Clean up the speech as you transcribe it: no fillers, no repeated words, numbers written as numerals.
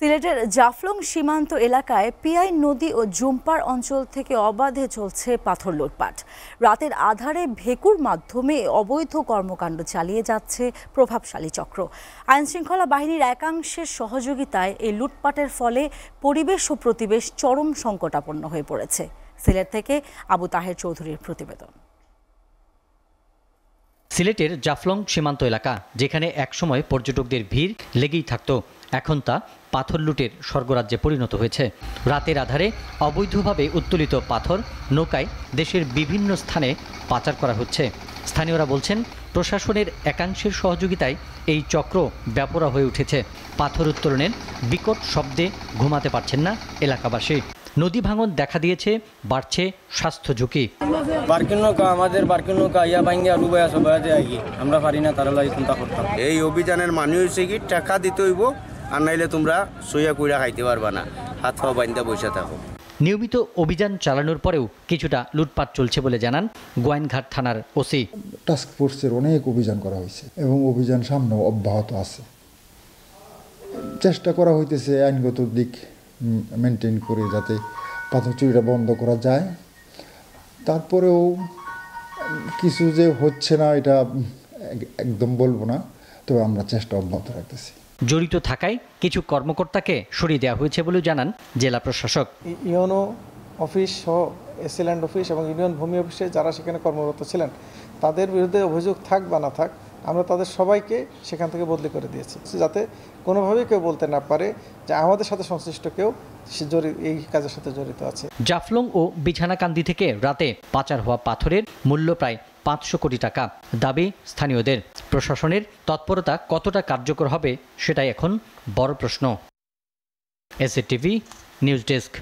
সিলেটের জাফলং সীমান্ত এলাকায় পিয়াই নদী ও জুম্পার অঞ্চল থেকে অবাধে চলছে পাথর লুটপাট। রাতের আধারে ভেকুর মাধ্যমে অবৈধ কর্মকাণ্ড চালিয়ে যাচ্ছে প্রভাবশালী চক্র। আইনশৃঙ্খলা বাহিনীর একাংশের সহযোগিতায় এই লুটপাটের ফলে পরিবেশ ও প্রতিবেশ চরম সংকটাপন্ন হয়ে পড়েছে। সিলেট থেকে আবু তাহের চৌধুরীর প্রতিবেদন। সিলেটের জাফলং সীমান্ত এলাকা, যেখানে একসময় পর্যটকদের ভিড় লেগেই থাকত, এখন তা পাথর লুটের স্বর্গরাজ্যে পরিণত হয়েছে। রাতের আধারে অবৈধভাবে উত্তোলিত পাথর নৌকায় দেশের বিভিন্ন স্থানে পাচার করা হচ্ছে। স্থানীয়রা বলছেন, প্রশাসনের একাংশের সহযোগিতায় এই চক্র ব্যাপরা হয়ে উঠেছে। পাথর উত্তোলনের বিকট শব্দে ঘুমাতে পারছেন না এলাকাবাসী। নদী ভাঙন দেখা দিয়েছে, বাড়ছে স্বাস্থ্য ঝুঁকি। আমাদের বার্কিং নৌকা ইয়া ভাঙ্গিয়া ডুবাইয়া সবাই যায়, আমরা পারি না, তারা লাগে চিন্তা করতাম। এই অভিযানের মানে হয়েছে কি, টাকা দিতে হইব, আর নাইলে তোমরা সইয়া কইরা খাইতে পারবা না, হাত পা বাইন্দা বসে থাকো। নিয়মিত অভিযান চালানোর পরেও কিছুটা লুটপাট চলছে বলে জানান গোয়াইনঘাট থানার ওসি। টাস্ক ফোর্সের অনেক অভিযান করা হয়েছে এবং অভিযান সামনেও অব্যাহত আছে। চেষ্টা করা হইতেছে আইনগত দিক মেনটেন করে যাতে পাথর চুরিটা বন্ধ করা যায়। তারপরেও কিছু যে হচ্ছে না এটা একদম বলবো না, তবে আমরা চেষ্টা অব্যাহত রাখতেছি। জড়িত থাকায় কিছু কর্মকর্তাকে সরিয়ে দেওয়া হয়েছে বলে জানান জেলা প্রশাসক। ইউনো অফিস সহ এসিল্যান্ড অফিস এবং ইউনিয়ন ভূমি অফিসে যারা সেখানে কর্মরত ছিলেন, তাদের বিরুদ্ধে অভিযোগ থাক বা না থাক, আমরা তাদের সবাইকে সেখান থেকে বদলি করে দিয়েছি, যাতে কোনোভাবেই কেউ বলতে না পারে যে আমাদের সাথে সংশ্লিষ্ট কেউ এই কাজের সাথে জড়িত আছে। জাফলং ও বিছানাকান্দি থেকে রাতে পাচার হওয়া পাথরের মূল্য প্রায় 500 কোটি টাকা। দাবি স্থানীয়দের। প্রশাসনের তৎপরতা কতটা কার্যকর হবে সেটাই এখন বড় প্রশ্ন। SATV news desk.